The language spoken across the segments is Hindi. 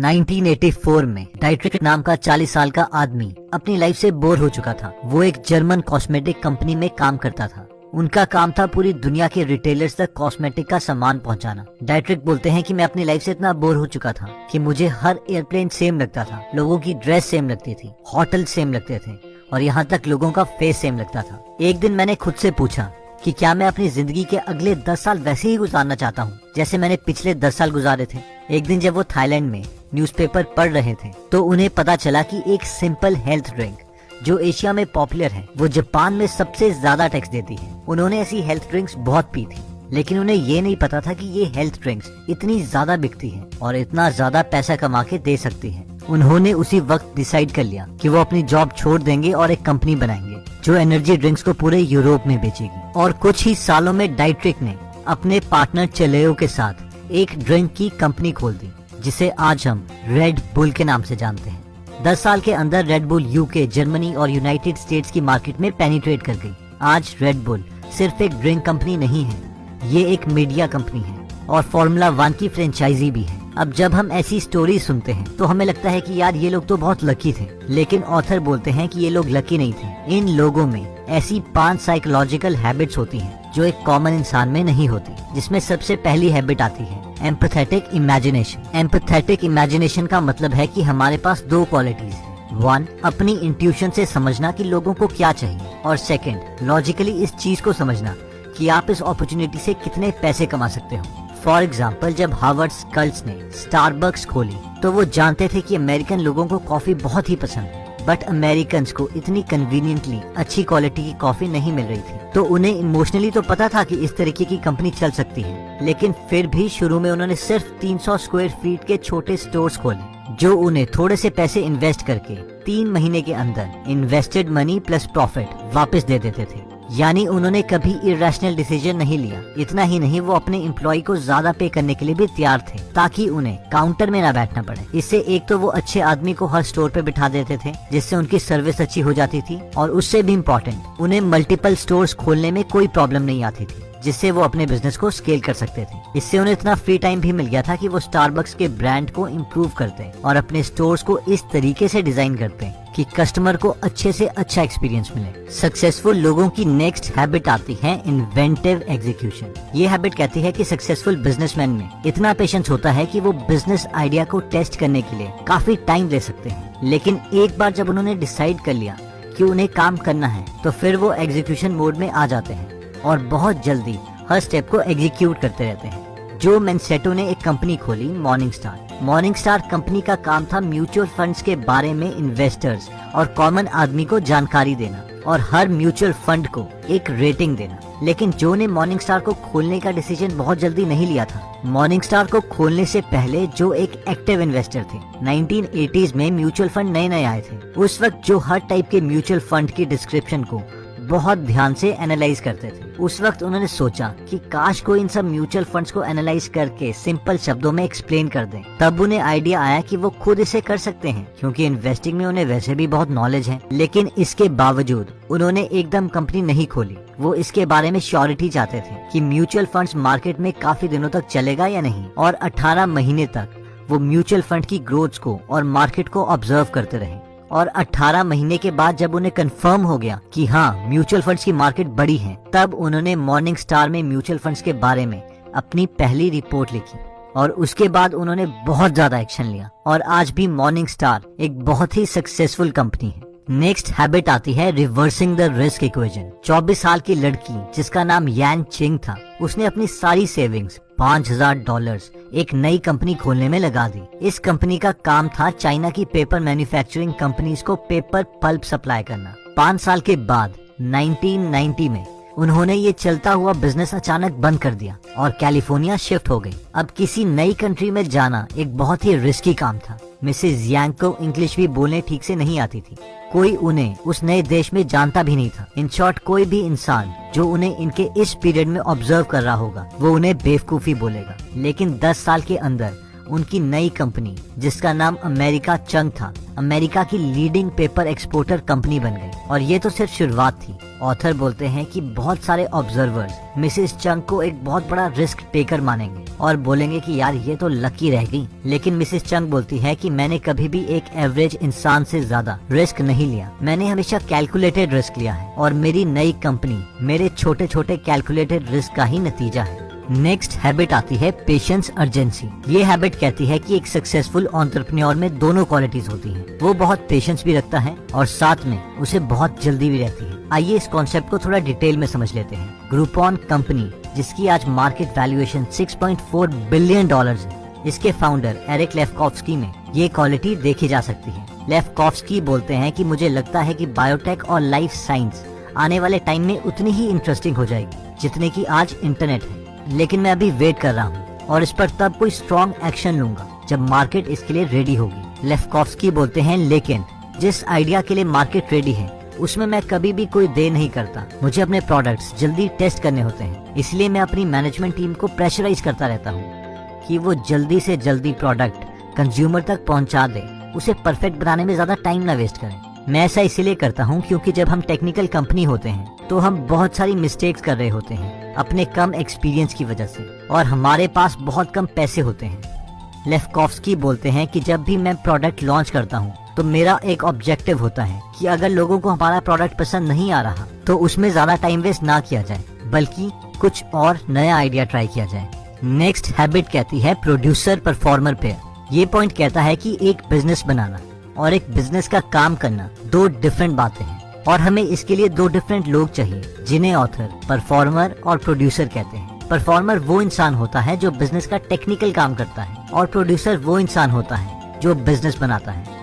1984 में डाइट्रिक नाम का 40 साल का आदमी अपनी लाइफ से बोर हो चुका था। वो एक जर्मन कॉस्मेटिक कंपनी में काम करता था। उनका काम था पूरी दुनिया के रिटेलर्स तक कॉस्मेटिक का सामान पहुंचाना। डाइट्रिक बोलते हैं कि मैं अपनी लाइफ से इतना बोर हो चुका था कि मुझे हर एयरप्लेन सेम लगता था, लोगों की ड्रेस सेम लगती थी, होटल सेम लगते थे और यहाँ तक लोगों का फेस सेम लगता था। एक दिन मैंने खुद से पूछा कि क्या मैं अपनी जिंदगी के अगले 10 साल वैसे ही गुजारना चाहता हूँ जैसे मैंने पिछले 10 साल गुजारे थे। एक दिन जब वो थाईलैंड में न्यूज़पेपर पढ़ रहे थे तो उन्हें पता चला कि एक सिंपल हेल्थ ड्रिंक जो एशिया में पॉपुलर है वो जापान में सबसे ज्यादा टैक्स देती है। उन्होंने ऐसी हेल्थ ड्रिंक्स बहुत पी थी, लेकिन उन्हें ये नहीं पता था कि ये हेल्थ ड्रिंक्स इतनी ज्यादा बिकती है और इतना ज्यादा पैसा कमा के दे सकती है। उन्होंने उसी वक्त डिसाइड कर लिया कि वो अपनी जॉब छोड़ देंगे और एक कंपनी बनाएंगे जो एनर्जी ड्रिंक्स को पूरे यूरोप में बेचेगी। और कुछ ही सालों में डाइट्रिक ने अपने पार्टनर चलेओ के साथ एक ड्रिंक की कंपनी खोल दी जिसे आज हम रेड बुल के नाम से जानते हैं। 10 साल के अंदर रेड बुल यूके, जर्मनी और यूनाइटेड स्टेट्स की मार्केट में पेनिट्रेट कर गई। आज रेड बुल सिर्फ एक ड्रिंक कंपनी नहीं है, ये एक मीडिया कंपनी है और फॉर्मूला 1 की फ्रेंचाइजी भी है। अब जब हम ऐसी स्टोरी सुनते हैं तो हमें लगता है कि यार ये लोग तो बहुत लकी थे, लेकिन ऑथर बोलते हैं कि ये लोग लकी नहीं थे। इन लोगों में ऐसी 5 साइकोलॉजिकल हैबिट्स होती हैं जो एक कॉमन इंसान में नहीं होती, जिसमें सबसे पहली हैबिट आती है एम्पैथेटिक इमेजिनेशन। एम्पैथेटिक इमेजिनेशन का मतलब है कि हमारे पास 2 क्वालिटीज हैं। 1, अपनी इंट्यूशन से समझना कि लोगों को क्या चाहिए, और 2, लॉजिकली इस चीज को समझना कि आप इस अपॉर्चुनिटी से कितने पैसे कमा सकते हो। फॉर एग्जाम्पल, जब हार्वर्ड स्कल्स ने स्टारबक्स खोली तो वो जानते थे कि अमेरिकन लोगों को कॉफी बहुत ही पसंद है, बट अमेरिकन को इतनी कन्वीनियंटली अच्छी क्वालिटी की कॉफी नहीं मिल रही थी। तो उन्हें इमोशनली तो पता था कि इस तरीके की कंपनी चल सकती है, लेकिन फिर भी शुरू में उन्होंने सिर्फ 300 स्क्वायर फीट के छोटे स्टोर्स खोले जो उन्हें थोड़े से पैसे इन्वेस्ट करके 3 महीने के अंदर इन्वेस्टेड मनी प्लस प्रॉफिट वापस दे देते थे। यानी उन्होंने कभी इरेशनल डिसीजन नहीं लिया। इतना ही नहीं, वो अपने एम्प्लॉय को ज्यादा पे करने के लिए भी तैयार थे ताकि उन्हें काउंटर में ना बैठना पड़े। इससे एक तो वो अच्छे आदमी को हर स्टोर पे बिठा देते थे जिससे उनकी सर्विस अच्छी हो जाती थी, और उससे भी इम्पोर्टेंट, उन्हें मल्टीपल स्टोर्स खोलने में कोई प्रॉब्लम नहीं आती थी जिससे वो अपने बिजनेस को स्केल कर सकते थे। इससे उन्हें इतना फ्री टाइम भी मिल गया था कि वो स्टारबक्स के ब्रांड को इम्प्रूव करते और अपने स्टोर्स को इस तरीके से डिजाइन करते कि कस्टमर को अच्छे से अच्छा एक्सपीरियंस मिले। सक्सेसफुल लोगों की नेक्स्ट हैबिट आती है इन्वेंटिव एग्जीक्यूशन। ये हैबिट कहती है कि सक्सेसफुल बिजनेसमैन में इतना पेशेंस होता है कि वो बिजनेस आइडिया को टेस्ट करने के लिए काफी टाइम ले सकते हैं, लेकिन एक बार जब उन्होंने डिसाइड कर लिया कि उन्हें काम करना है तो फिर वो एग्जीक्यूशन मोड में आ जाते हैं और बहुत जल्दी हर स्टेप को एग्जीक्यूट करते रहते हैं। जो मैनसेटो ने एक कंपनी खोली, मॉर्निंग स्टार कंपनी का काम था म्यूचुअल फंड्स के बारे में इन्वेस्टर्स और कॉमन आदमी को जानकारी देना और हर म्यूचुअल फंड को एक रेटिंग देना। लेकिन जो ने मॉर्निंग स्टार को खोलने का डिसीजन बहुत जल्दी नहीं लिया था। मॉर्निंग स्टार को खोलने से पहले जो एक एक्टिव इन्वेस्टर थे, 1980s में म्यूचुअल फंड नए नए आए थे। उस वक्त जो हर टाइप के म्यूचुअल फंड की डिस्क्रिप्शन को बहुत ध्यान से एनालाइज करते थे। उस वक्त उन्होंने सोचा कि काश कोई इन सब म्यूचुअल फंड्स को एनालाइज करके सिंपल शब्दों में एक्सप्लेन कर दें। तब उन्हें आइडिया आया कि वो खुद इसे कर सकते हैं क्योंकि इन्वेस्टिंग में उन्हें वैसे भी बहुत नॉलेज है। लेकिन इसके बावजूद उन्होंने एकदम कंपनी नहीं खोली। वो इसके बारे में श्योरिटी चाहते थे कि म्यूचुअल फंड्स मार्केट में काफी दिनों तक चलेगा या नहीं, और 18 महीने तक वो म्यूचुअल फंड की ग्रोथ को और मार्केट को ऑब्जर्व करते रहे। और 18 महीने के बाद जब उन्हें कंफर्म हो गया कि हाँ, म्यूचुअल फंड्स की मार्केट बड़ी है, तब उन्होंने मॉर्निंग स्टार में म्यूचुअल फंड्स के बारे में अपनी पहली रिपोर्ट लिखी और उसके बाद उन्होंने बहुत ज्यादा एक्शन लिया और आज भी मॉर्निंग स्टार एक बहुत ही सक्सेसफुल कंपनी है। नेक्स्ट हैबिट आती है रिवर्सिंग द रिस्क इक्वेशन। 24 साल की लड़की जिसका नाम यान चिंग था, उसने अपनी सारी सेविंग्स $5000 एक नई कंपनी खोलने में लगा दी। इस कंपनी का काम था चाइना की पेपर मैन्युफैक्चरिंग कंपनीज को पेपर पल्प सप्लाई करना। 5 साल के बाद 1990 में उन्होंने ये चलता हुआ बिजनेस अचानक बंद कर दिया और कैलिफोर्निया शिफ्ट हो गई। अब किसी नई कंट्री में जाना एक बहुत ही रिस्की काम था। मिसेज यांग को इंग्लिश भी बोलने ठीक से नहीं आती थी। कोई उन्हें उस नए देश में जानता भी नहीं था। इन शॉर्ट, कोई भी इंसान जो उन्हें इनके इस पीरियड में ऑब्जर्व कर रहा होगा वो उन्हें बेवकूफी बोलेगा। लेकिन 10 साल के अंदर उनकी नई कंपनी जिसका नाम अमेरिका चंक था, अमेरिका की लीडिंग पेपर एक्सपोर्टर कंपनी बन गई। और ये तो सिर्फ शुरुआत थी। ऑथर बोलते हैं कि बहुत सारे ऑब्जर्वर्स मिसेस चंक को एक बहुत बड़ा रिस्क टेकर मानेंगे और बोलेंगे कि यार ये तो लकी रह गई। लेकिन मिसेस चंक बोलती है कि मैंने कभी भी एक एवरेज इंसान से ज्यादा रिस्क नहीं लिया, मैंने हमेशा कैलकुलेटेड रिस्क लिया है और मेरी नई कंपनी मेरे छोटे छोटे कैलकुलेटेड रिस्क का ही नतीजा है। नेक्स्ट हैबिट आती है पेशेंस अर्जेंसी। ये हैबिट कहती है कि एक सक्सेसफुल एंटरप्रेन्योर में दोनों क्वालिटीज होती हैं। वो बहुत पेशेंस भी रखता है और साथ में उसे बहुत जल्दी भी रहती है। आइए इस कॉन्सेप्ट को थोड़ा डिटेल में समझ लेते हैं। ग्रुपॉन कंपनी जिसकी आज मार्केट वैल्यूएशन 6.4 बिलियन डॉलर्स है, इसके फाउंडर एरिक लेफ्कोफ्स्की में ये क्वालिटी देखी जा सकती है। लेफ्कोफ्स्की बोलते हैं कि मुझे लगता है कि बायोटेक और लाइफ साइंस आने वाले टाइम में उतनी ही इंटरेस्टिंग हो जाएगी जितने की आज इंटरनेट है, लेकिन मैं अभी वेट कर रहा हूँ और इस पर तब कोई स्ट्रॉन्ग एक्शन लूंगा जब मार्केट इसके लिए रेडी होगी। लेफ्कोफ्स्की बोलते हैं लेकिन जिस आइडिया के लिए मार्केट रेडी है उसमें मैं कभी भी कोई देर नहीं करता। मुझे अपने प्रोडक्ट्स जल्दी टेस्ट करने होते हैं, इसलिए मैं अपनी मैनेजमेंट टीम को प्रेशराइज करता रहता हूँ कि वो जल्दी से जल्दी प्रोडक्ट कंज्यूमर तक पहुँचा दे, उसे परफेक्ट बनाने में ज्यादा टाइम ना वेस्ट करें। मैं ऐसा इसीलिए करता हूँ क्योंकि जब हम टेक्निकल कंपनी होते हैं तो हम बहुत सारी मिस्टेक्स कर रहे होते हैं अपने कम एक्सपीरियंस की वजह से और हमारे पास बहुत कम पैसे होते हैं। लेफ्कोफ्स्की बोलते हैं कि जब भी मैं प्रोडक्ट लॉन्च करता हूँ तो मेरा एक ऑब्जेक्टिव होता है कि अगर लोगों को हमारा प्रोडक्ट पसंद नहीं आ रहा तो उसमें ज्यादा टाइम वेस्ट ना किया जाए, बल्कि कुछ और नया आइडिया ट्राई किया जाए। नेक्स्ट हैबिट कहती है प्रोड्यूसर परफॉर्मर पेयर। ये पॉइंट कहता है कि एक बिजनेस बनाना और एक बिजनेस का काम करना दो डिफरेंट बातें हैं और हमें इसके लिए दो डिफरेंट लोग चाहिए जिन्हें ऑथर परफॉर्मर और प्रोड्यूसर कहते हैं। परफॉर्मर वो इंसान होता है जो बिजनेस का टेक्निकल काम करता है और प्रोड्यूसर वो इंसान होता है जो बिजनेस बनाता है।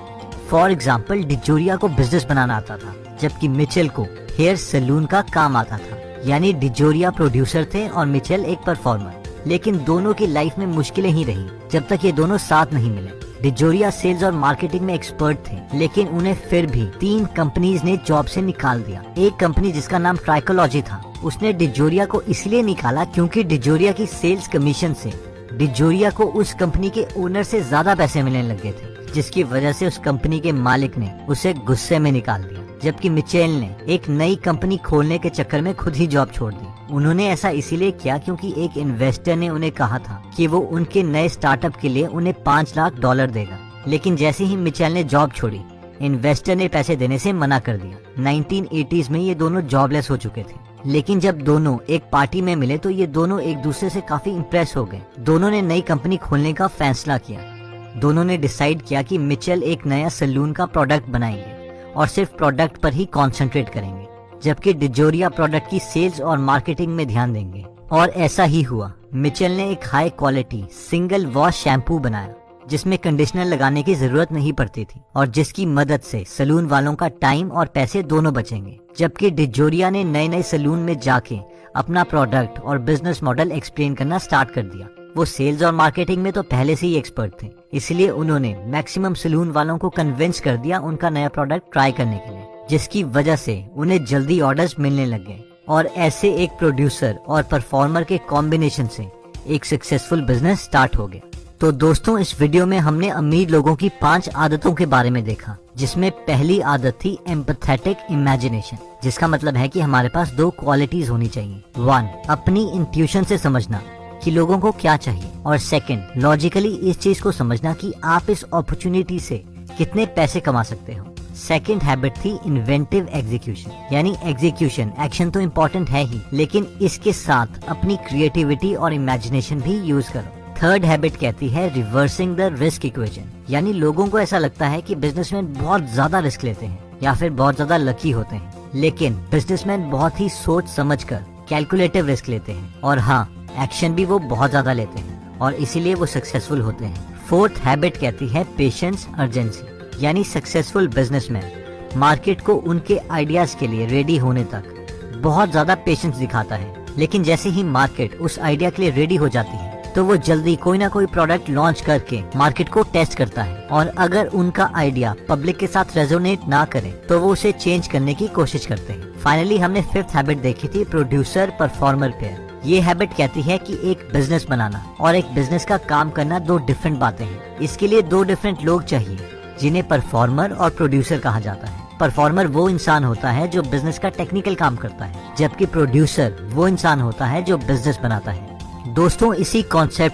फॉर एग्जाम्पल डिजोरिया को बिजनेस बनाना आता था जबकि मिचेल को हेयर सैलून का काम आता था। यानी डिजोरिया प्रोड्यूसर थे और मिचेल एक परफॉर्मर। लेकिन दोनों की लाइफ में मुश्किलें ही रही जब तक ये दोनों साथ नहीं मिले। डिजोरिया सेल्स और मार्केटिंग में एक्सपर्ट थे, लेकिन उन्हें फिर भी 3 कंपनीज ने जॉब से निकाल दिया। एक कंपनी जिसका नाम ट्राइकोलॉजी था, उसने डिजोरिया को इसलिए निकाला क्योंकि डिजोरिया की सेल्स कमीशन से डिजोरिया को उस कंपनी के ओनर से ज्यादा पैसे मिलने लगे थे, जिसकी वजह से उस कंपनी के मालिक ने उसे गुस्से में निकाल दिया। जबकि मिचेल ने एक नई कंपनी खोलने के चक्कर में खुद ही जॉब छोड़ दी। उन्होंने ऐसा इसीलिए किया क्योंकि एक इन्वेस्टर ने उन्हें कहा था कि वो उनके नए स्टार्टअप के लिए उन्हें $5 लाख देगा। लेकिन जैसे ही मिचेल ने जॉब छोड़ी, इन्वेस्टर ने पैसे देने से मना कर दिया। 1980s में ये दोनों जॉबलेस हो चुके थे, लेकिन जब दोनों एक पार्टी में मिले तो ये दोनों एक दूसरे से काफी इम्प्रेस हो गए। दोनों ने नई कंपनी खोलने का फैसला किया। दोनों ने डिसाइड किया कि मिचेल एक नया सैलून का प्रोडक्ट बनाएंगे और सिर्फ प्रोडक्ट पर ही कॉन्सेंट्रेट करेंगे, जबकि डिजोरिया प्रोडक्ट की सेल्स और मार्केटिंग में ध्यान देंगे। और ऐसा ही हुआ। मिचेल ने एक high quality single wash shampoo बनाया जिसमें कंडीशनर लगाने की जरूरत नहीं पड़ती थी और जिसकी मदद से सैलून वालों का टाइम और पैसे दोनों बचेंगे। जबकि डिजोरिया ने नए नए सैलून में जाके अपना प्रोडक्ट और बिजनेस मॉडल एक्सप्लेन करना स्टार्ट कर दिया। वो सेल्स और मार्केटिंग में तो पहले से ही एक्सपर्ट थे, इसलिए उन्होंने मैक्सिमम सैलून वालों को कन्विंस कर दिया उनका नया प्रोडक्ट ट्राई करने के लिए, जिसकी वजह से उन्हें जल्दी ऑर्डर्स मिलने लग गए। और ऐसे एक प्रोड्यूसर और परफॉर्मर के कॉम्बिनेशन से एक सक्सेसफुल बिजनेस स्टार्ट हो गया। तो दोस्तों, इस वीडियो में हमने अमीर लोगों की 5 आदतों के बारे में देखा, जिसमें पहली आदत थी एम्पैथेटिक इमेजिनेशन, जिसका मतलब है कि हमारे पास 2 क्वालिटीज होनी चाहिए। 1, अपनी इंट्यूशन से समझना कि लोगों को क्या चाहिए, और 2, लॉजिकली इस चीज को समझना कि आप इस अपॉर्चुनिटी से कितने पैसे कमा सकते हो। सेकंड हैबिट थी इन्वेंटिव एग्जीक्यूशन, यानी एग्जीक्यूशन, एक्शन तो इम्पोर्टेंट है ही, लेकिन इसके साथ अपनी क्रिएटिविटी और इमेजिनेशन भी यूज करो। थर्ड हैबिट कहती है रिवर्सिंग द रिस्क इक्वेशन, यानी लोगों को ऐसा लगता है कि बिजनेसमैन बहुत ज्यादा रिस्क लेते हैं या फिर बहुत ज्यादा लकी होते हैं, लेकिन बिजनेसमैन बहुत ही सोच समझकर कैलकुलेटिव रिस्क लेते हैं, और हाँ, एक्शन भी वो बहुत ज्यादा लेते हैं और इसीलिए वो सक्सेसफुल होते हैं। फोर्थ हैबिट कहती है पेशेंस अर्जेंसी, यानी सक्सेसफुल बिजनेसमैन मार्केट को उनके आइडियाज के लिए रेडी होने तक बहुत ज्यादा पेशेंस दिखाता है, लेकिन जैसे ही मार्केट उस आइडिया के लिए रेडी हो जाती है तो वो जल्दी कोई ना कोई प्रोडक्ट लॉन्च करके मार्केट को टेस्ट करता है, और अगर उनका आइडिया पब्लिक के साथ रेजोनेट ना करे तो वो उसे चेंज करने की कोशिश करते हैं। फाइनली हमने 5th हैबिट देखी थी प्रोड्यूसर परफॉर्मर पेयर, ये हैबिट कहती है कि एक बिजनेस बनाना और एक बिजनेस का काम करना दो डिफरेंट बातें हैं। इसके लिए दो डिफरेंट लोग चाहिए जिन्हें परफॉर्मर और प्रोड्यूसर कहा जाता है। परफॉर्मर वो इंसान होता है जो बिजनेस का टेक्निकल काम करता है, जबकि प्रोड्यूसर वो इंसान होता है जो बिजनेस बनाता है। दोस्तों, इसी कॉन्सेप्ट